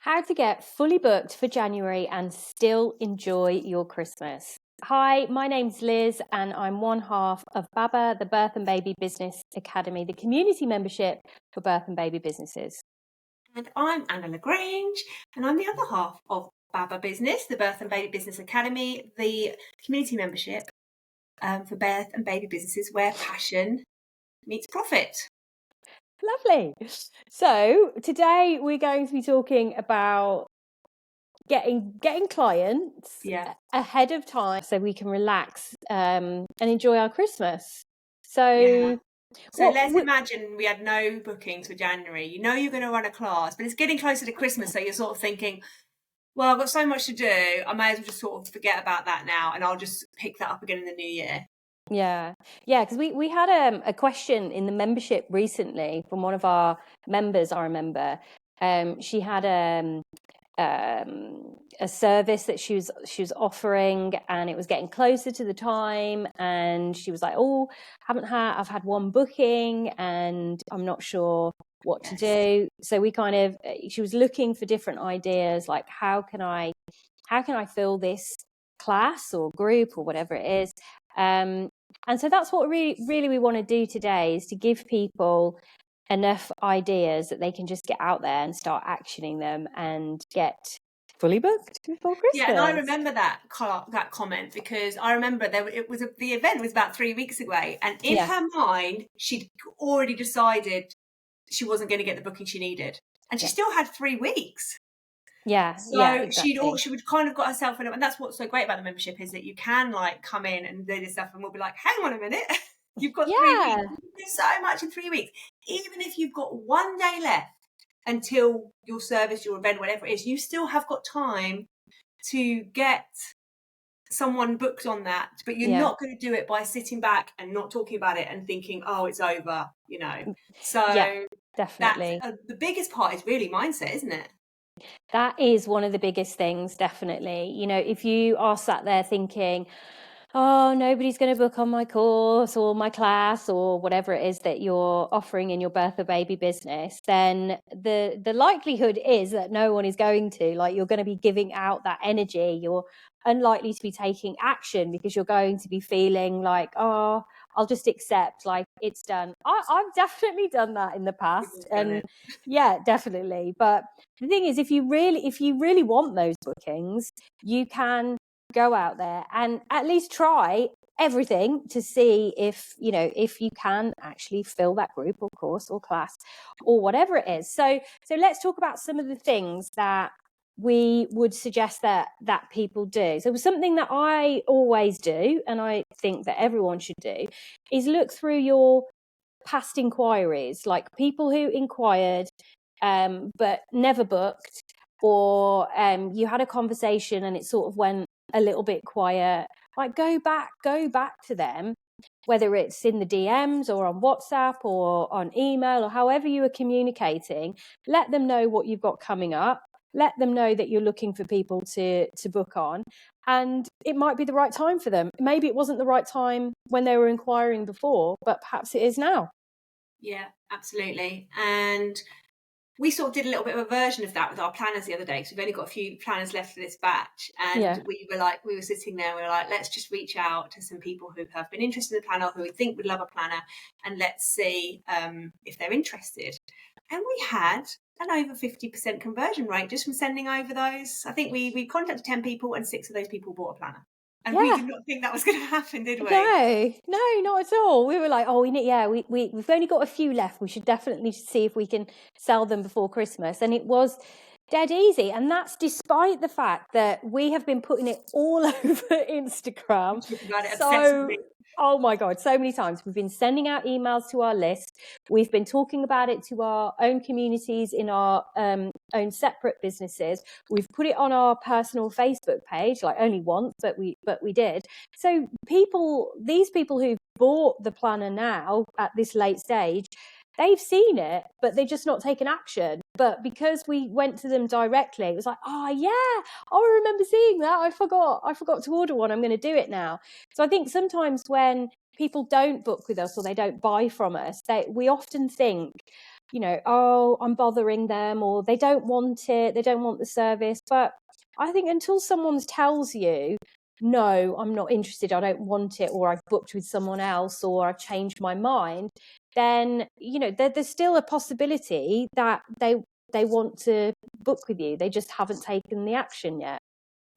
How to get fully booked for January and still enjoy your Christmas. Hi, my name's Liz and I'm one half of BABA, the Birth and Baby Business Academy, the community membership for birth and baby businesses. And I'm Anna LaGrange, and I'm the other half of BABA Business, the Birth and Baby Business Academy, the community membership for birth and baby businesses where passion meets profit. Lovely. So today we're going to be talking about getting clients ahead of time so we can relax and enjoy our Christmas. So let's imagine we had no bookings for January. You know you're going to run a class, but it's getting closer to Christmas, so you're sort of thinking, well, I've got so much to do, I may as well just sort of forget about that now, and I'll just pick that up again in the new year. Yeah, because we had a question in the membership recently from one of our members. I remember she had a service that she was offering, and it was getting closer to the time, and she was like, "Oh, I've had one booking, and I'm not sure what to do." So she was looking for different ideas, like how can I fill this class or group or whatever it is. And so that's what really we want to do today, is to give people enough ideas that they can just get out there and start actioning them and get fully booked before Christmas. Yeah, and I remember that comment, because I remember the event was about 3 weeks away, and in her mind she'd already decided she wasn't going to get the booking she needed, and she still had 3 weeks. Exactly. She would kind of got herself in it, and that's what's so great about the membership, is that you can like come in and do this stuff, and we'll be like, hang on a minute, you've got 3 weeks, you can do so much in 3 weeks. Even if you've got 1 day left until your service, your event, whatever it is, you still have got time to get someone booked on that, but you're not going to do it by sitting back and not talking about it and thinking, oh, it's over, So definitely. The biggest part is really mindset, isn't it? That is one of the biggest things, definitely. If you are sat there thinking, oh, nobody's going to book on my course or my class or whatever it is that you're offering in your birth or baby business, then the likelihood is that no one is going to. Like, you're going to be giving out that energy. You're unlikely to be taking action because you're going to be feeling like, oh, I'll just accept, like, it's done. I've definitely done that in the past, and yeah, definitely. But the thing is, if you really want those bookings, you can go out there and at least try everything to see if you can actually fill that group or course or class or whatever it is. So let's talk about some of the things that we would suggest that people do. So something that I always do, and I think that everyone should do, is look through your past inquiries, like people who inquired but never booked, or you had a conversation and it sort of went a little bit quiet. Like, go back to them, whether it's in the DMs or on WhatsApp or on email or however you are communicating. Let them know what you've got coming up. Let them know that you're looking for people to book on, and it might be the right time for them. Maybe it wasn't the right time when they were inquiring before, but perhaps it is now. Yeah, absolutely. And we sort of did a little bit of a version of that with our planners the other day, because we've only got a few planners left for this batch. And we were sitting there, we were like, let's just reach out to some people who have been interested in the planner, who we think would love a planner, and let's see if they're interested. And we had an over 50% conversion rate just from sending over those. I think we contacted 10 people and 6 of those people bought a planner. And we did not think that was going to happen, did we? No, not at all. We were like, oh, we've only got a few left. We should definitely see if we can sell them before Christmas. And it was dead easy. And that's despite the fact that we have been putting it all over Instagram. Oh my God, so many times. We've been sending out emails to our list. We've been talking about it to our own communities in our own separate businesses. We've put it on our personal Facebook page, like only once, but we did. So these people who've bought the planner now at this late stage, they've seen it, but they're just not taken action. But because we went to them directly, it was like, oh yeah, I remember seeing that. I forgot to order one. I'm going to do it now. So I think sometimes when people don't book with us or they don't buy from us, we often think, oh, I'm bothering them, or they don't want it, they don't want the service. But I think until someone tells you, no, I'm not interested, I don't want it, or I've booked with someone else, or I've changed my mind, then, there's still a possibility that they want to book with you. They just haven't taken the action yet.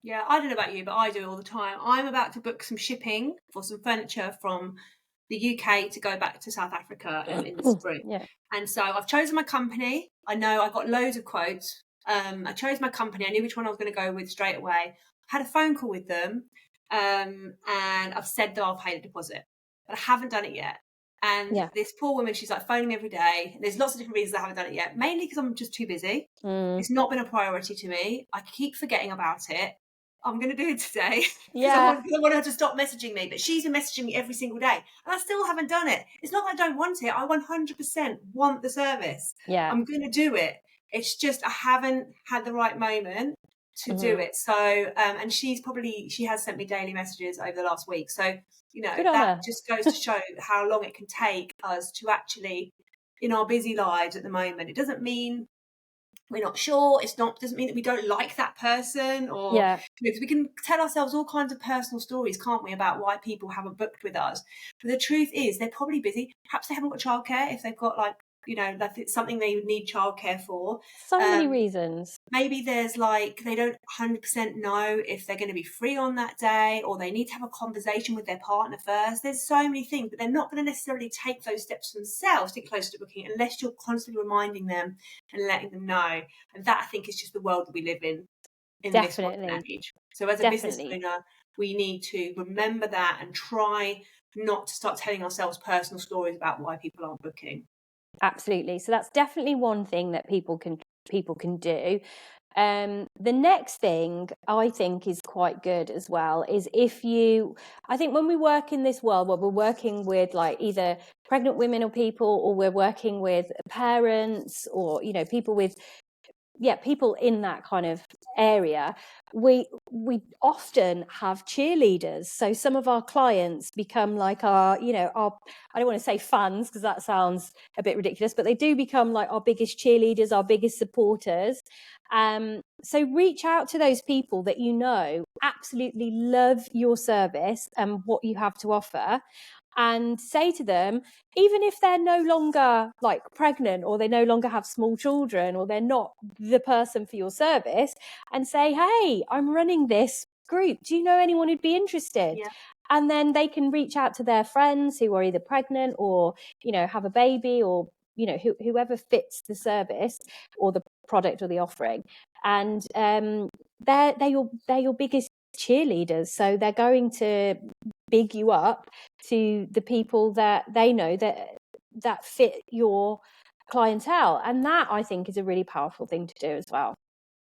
Yeah, I don't know about you, but I do all the time. I'm about to book some shipping for some furniture from the UK to go back to South Africa in the spring. Yeah. And so I've chosen my company. I know I got loads of quotes. I chose my company. I knew which one I was going to go with straight away. Had a phone call with them, and I've said that I'll pay the deposit, but I haven't done it yet. And this poor woman, she's like phoning me every day. There's lots of different reasons I haven't done it yet, mainly because I'm just too busy. It's not been a priority to me. I keep forgetting about it. I'm going to do it today because I want her to stop messaging me. But she's been messaging me every single day, and I still haven't done it. It's not that I don't want it. I 100% want the service. Yeah. I'm going to do it. It's just I haven't had the right moment to do it. So, and she has sent me daily messages over the last week. So, that just goes to show how long it can take us to actually, in our busy lives at the moment. It doesn't mean we're not sure. Doesn't mean that we don't like that person, or because we can tell ourselves all kinds of personal stories, can't we, about why people haven't booked with us. But the truth is, they're probably busy. Perhaps they haven't got childcare if they've got like it's something they would need childcare for. So many reasons. Maybe there's they don't 100% know if they're going to be free on that day, or they need to have a conversation with their partner first. There's so many things, but they're not going to necessarily take those steps themselves to get closer to booking unless you're constantly reminding them and letting them know. And that, I think, is just the world that we live in this modern age. So as a business owner, we need to remember that and try not to start telling ourselves personal stories about why people aren't booking. Absolutely. So that's definitely one thing that people can do. The next thing I think is quite good as well is I think when we work in this world where we're working with either pregnant women or people, or we're working with parents, or people with people in that kind of area, we often have cheerleaders. So some of our clients become like our I don't want to say fans because that sounds a bit ridiculous, but they do become like our biggest cheerleaders, our biggest supporters. So reach out to those people that absolutely love your service and what you have to offer, and say to them, even if they're no longer pregnant, or they no longer have small children, or they're not the person for your service, and say, hey, I'm running this group, do you know anyone who'd be interested? And then they can reach out to their friends who are either pregnant or have a baby, or whoever fits the service or the product or the offering, and they're your biggest cheerleaders. So they're going to big you up to the people that they know that fit your clientele, and that I think is a really powerful thing to do as well.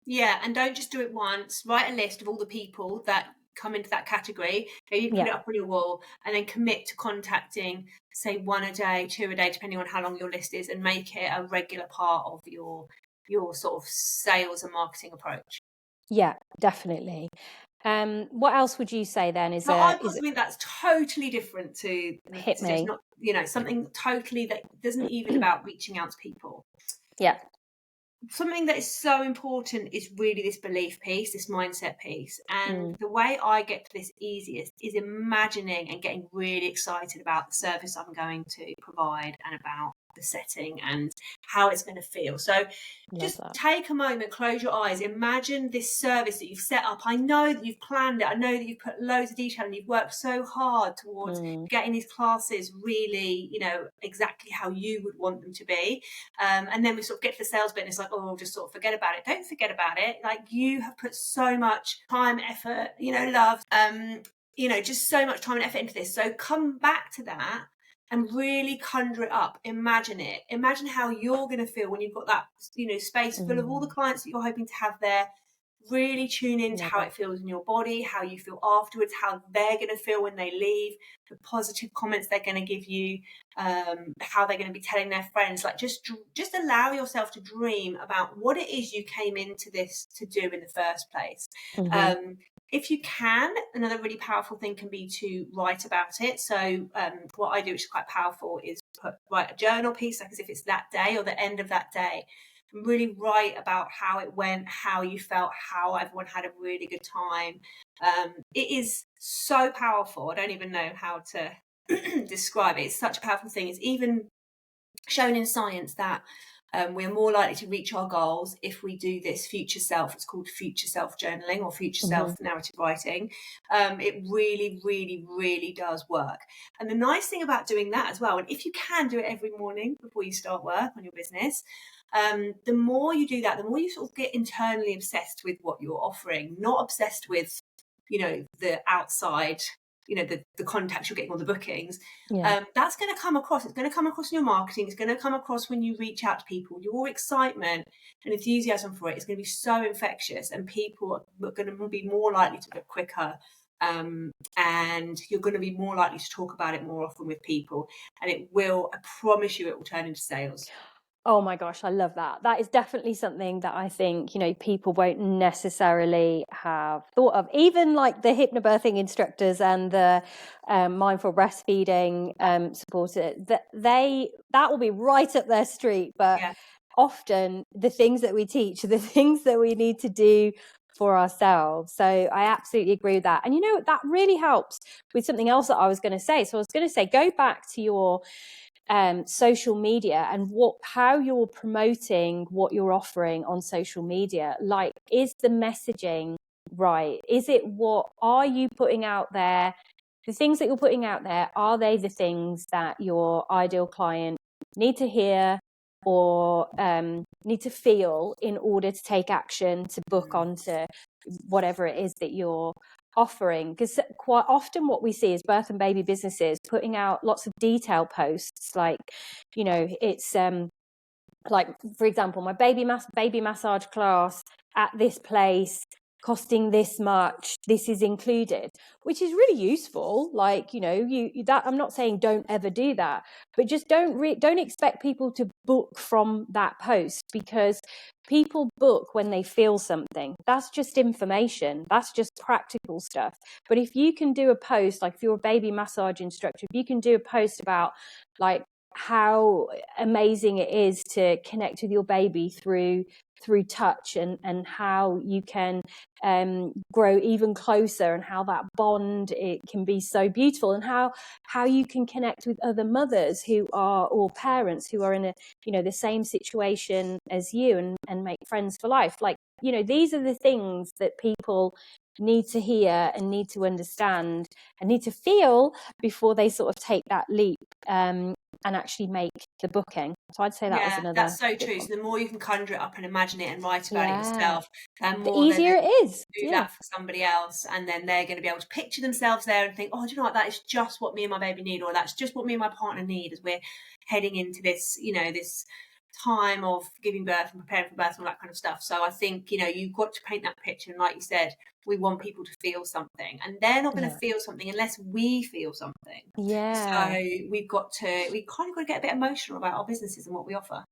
Yeah, and don't just do it once. Write a list of all the people that come into that category. Maybe put it up on your wall, and then commit to contacting, say, 1 a day, 2 a day, depending on how long your list is, and make it a regular part of your sort of sales and marketing approach. Yeah, definitely. What else would you say then is I've got something that's totally different to hit me. Not, something totally that isn't even about reaching out to people. Yeah. Something that is so important is really this belief piece, this mindset piece. And the way I get to this easiest is imagining and getting really excited about the service I'm going to provide, and about the setting and how it's going to feel. So just take a moment, close your eyes, imagine this service that you've set up. I know that you've planned it. I know that you've put loads of detail and you've worked so hard towards getting these classes really, exactly how you would want them to be. And then we sort of get to the sales bit and it's like, oh, just sort of forget about it. Don't forget about it. You have put so much time, effort, love, just so much time and effort into this. So come back to that and really conjure it up. Imagine it. Imagine how you're going to feel when you've got that, space full of all the clients that you're hoping to have there. Really tune into how it feels in your body, how you feel afterwards, how they're going to feel when they leave, the positive comments they're going to give you, how they're going to be telling their friends. Just allow yourself to dream about what it is you came into this to do in the first place. If you can, another really powerful thing can be to write about it. So what I do, which is quite powerful, is write a journal piece, like as if it's that day or the end of that day, and really write about how it went, how you felt, how everyone had a really good time. It is so powerful. I don't even know how to describe it. It's such a powerful thing. It's even shown in science that we're more likely to reach our goals if we do this future self. It's called future self journaling or future self narrative writing. It really, really, really does work. And the nice thing about doing that as well, and if you can do it every morning before you start work on your business, the more you do that, the more you sort of get internally obsessed with what you're offering, not obsessed with, the outside, the contacts you're getting or the bookings. That's going to come across. It's going to come across in your marketing. It's going to come across when you reach out to people. Your excitement and enthusiasm for it is going to be so infectious, and people are going to be more likely to book quicker. And you're going to be more likely to talk about it more often with people, and I promise you, it will turn into sales. Oh my gosh, I love that. That is definitely something that I think, people won't necessarily have thought of. Even like the hypnobirthing instructors and the mindful breastfeeding supporters, that will be right up their street. But often the things that we teach are the things that we need to do for ourselves. So I absolutely agree with that. And that really helps with something else that I was going to say. So I was going to say, go back to your social media and how you're promoting what you're offering on social media. Like, is the messaging right? What are you putting out there? The things that you're putting out there, are they the things that your ideal client need to hear or need to feel in order to take action to book onto whatever it is that you're offering? Because quite often what we see is birth and baby businesses putting out lots of detail posts, like it's like, for example, my baby massage class at this place costing this much, this is included, which is really useful. Like, that, I'm not saying don't ever do that, but just don't expect people to book from that post, because people book when they feel something. That's just information. That's just practical stuff. But if you can do a post, like if you're a baby massage instructor, if you can do a post about like how amazing it is to connect with your baby through touch, and how you can grow even closer, and how that bond, it can be so beautiful, and how you can connect with other mothers or parents who are in the same situation as you, and make friends for life. Like, these are the things that people need to hear and need to understand and need to feel before they sort of take that leap and actually make the booking. So I'd say that was another. That's so true. So the more you can conjure it up and imagine it and write about it yourself, the more easier it is. Do that for somebody else, and then they're going to be able to picture themselves there and think, oh, do you know what? That is just what me and my baby need, or that's just what me and my partner need as we're heading into this, this time of giving birth and preparing for birth and all that kind of stuff. So I think, you've got to paint that picture. And like you said, we want people to feel something, and they're not going to feel something unless we feel something. So we kind of got to get a bit emotional about our businesses and what we offer.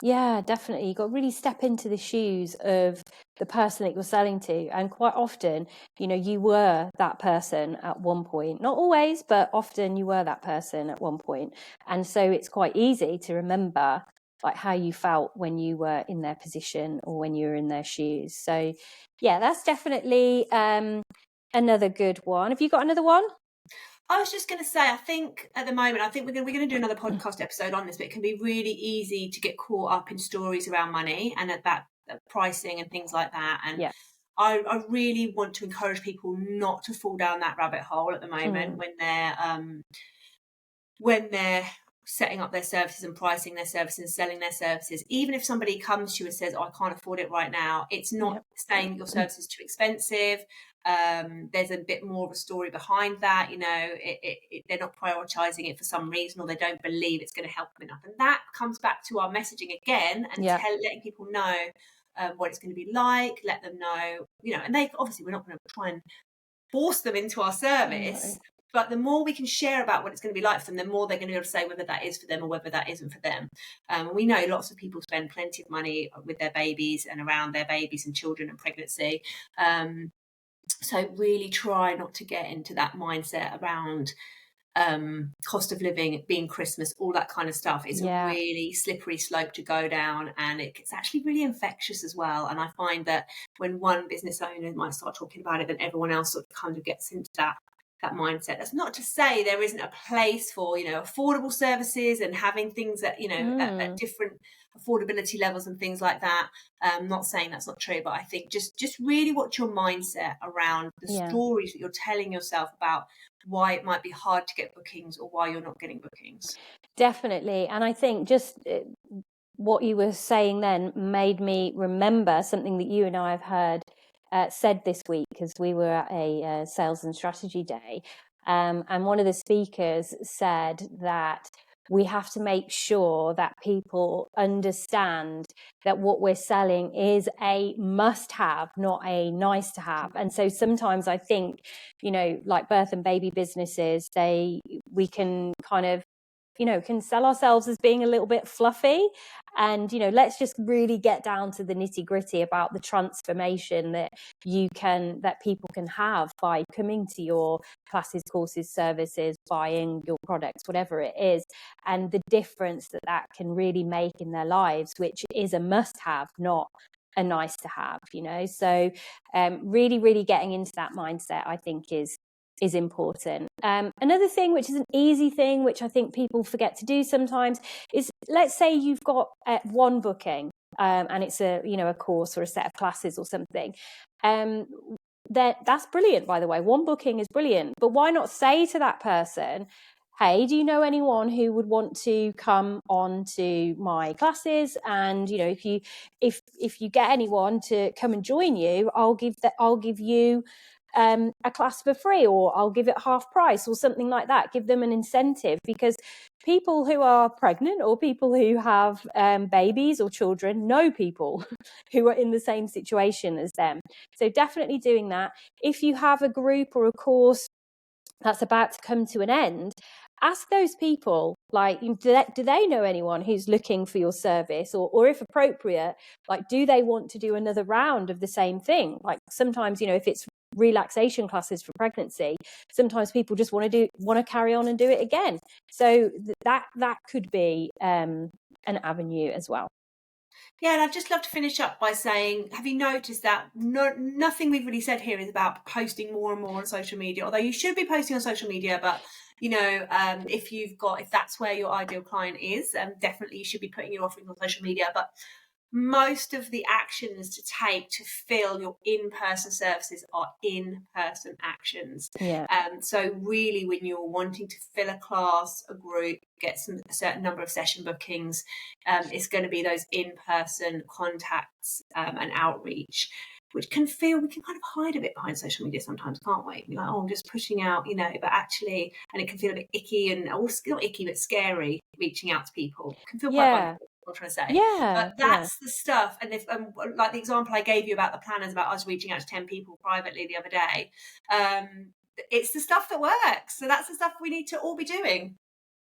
Yeah, definitely. You've got to really step into the shoes of the person that you're selling to. And quite often, you were that person at one point. Not always, but often you were that person at one point. And so it's quite easy to remember like how you felt when you were in their position or when you were in their shoes. So yeah, that's definitely another good one. Have you got another one? I was just going to say, I think at the moment, we're going to do another podcast episode on this, but it can be really easy to get caught up in stories around money and at that pricing and things like that. And I really want to encourage people not to fall down that rabbit hole at the moment when they're setting up their services and pricing their services and selling their services. Even if somebody comes to you and says, oh, I can't afford it right now, it's not saying your service is too expensive. There's a bit more of a story behind that. They're not prioritizing it for some reason, or they don't believe it's going to help them enough. And that comes back to our messaging again, and letting people know what it's going to be like, let them know, and they obviously, we're not going to try and force them into our service. But the more we can share about what it's going to be like for them, the more they're going to be able to say whether that is for them or whether that isn't for them. We know lots of people spend plenty of money with their babies and around their babies and children and pregnancy. So really try not to get into that mindset around cost of living, being Christmas, all that kind of stuff. It's a really slippery slope to go down, and it's actually really infectious as well. And I find that when one business owner might start talking about it, then everyone else sort of kind of gets into that mindset. That's not to say there isn't a place for, affordable services and having things that, at different affordability levels and things like that. Not saying that's not true, but I think just really what's your mindset around the stories that you're telling yourself about why it might be hard to get bookings or why you're not getting bookings. Definitely. And I think just what you were saying then made me remember something that you and I have heard said this week, because we were at a sales and strategy day, and one of the speakers said that we have to make sure that people understand that what we're selling is a must-have, not a nice-to-have. And so sometimes I think, like birth and baby businesses, we can kind of, can sell ourselves as being a little bit fluffy. And, let's just really get down to the nitty gritty about the transformation that people can have by coming to your classes, courses, services, buying your products, whatever it is, and the difference that can really make in their lives, which is a must have, not a nice to have, So really, really getting into that mindset, I think is important. Another thing, which is an easy thing, which I think people forget to do sometimes, is let's say you've got one booking, and it's a course or a set of classes or something. That's brilliant, by the way. One booking is brilliant, but why not say to that person, hey, do you know anyone who would want to come on to my classes? And if you get anyone to come and join you, I'll give you a class for free, or I'll give it half price or something like that. Give them an incentive, because people who are pregnant or people who have babies or children know people who are in the same situation as them. So definitely doing that. If you have a group or a course that's about to come to an end, ask those people, like, do they know anyone who's looking for your service, or if appropriate, like, do they want to do another round of the same thing? Like sometimes, if it's relaxation classes for pregnancy, sometimes people just want to carry on and do it again. So that could be an avenue as well. Yeah, and I'd just love to finish up by saying, have you noticed that nothing we've really said here is about posting more and more on social media, although you should be posting on social media, but if that's where your ideal client is, definitely you should be putting your offerings on social media. But most of the actions to take to fill your in-person services are in-person actions. So really, when you're wanting to fill a class, a group, get a certain number of session bookings, it's going to be those in-person contacts and outreach, which we can kind of hide a bit behind social media sometimes, can't we? You're like, I'm just pushing out, but actually, and it can feel a bit icky and not icky, but scary, reaching out to people. It can feel quite vulnerable, I'm trying to say. But that's the stuff. And if, like the example I gave you about the planners, about us reaching out to 10 people privately the other day, it's the stuff that works. So that's the stuff we need to all be doing.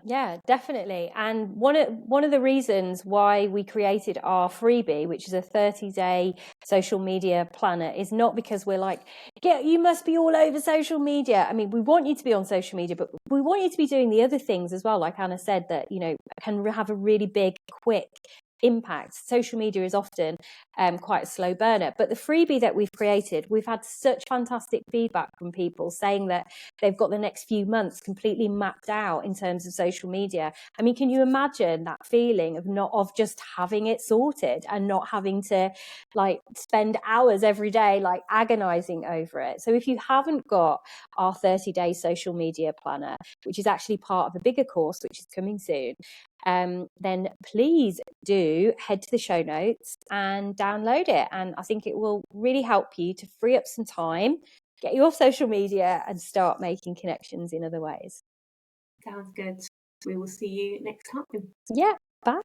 Yeah, definitely. And one of the reasons why we created our freebie, which is a 30-day social media planner, is not because we're like, you must be all over social media. I mean, we want you to be on social media, but we want you to be doing the other things as well. Like Anna said, that, can have a really big, quick impact. Social media is often quite a slow burner, but the freebie that we've created, we've had such fantastic feedback from people saying that they've got the next few months completely mapped out in terms of social media. I mean, can you imagine that feeling of just having it sorted and not having to like spend hours every day like agonizing over it? So if you haven't got our 30-day social media planner, which is actually part of a bigger course which is coming soon, then please do head to the show notes and download it. And I think it will really help you to free up some time, get you off social media, and start making connections in other ways. Sounds good. We will see you next time. Yeah, bye.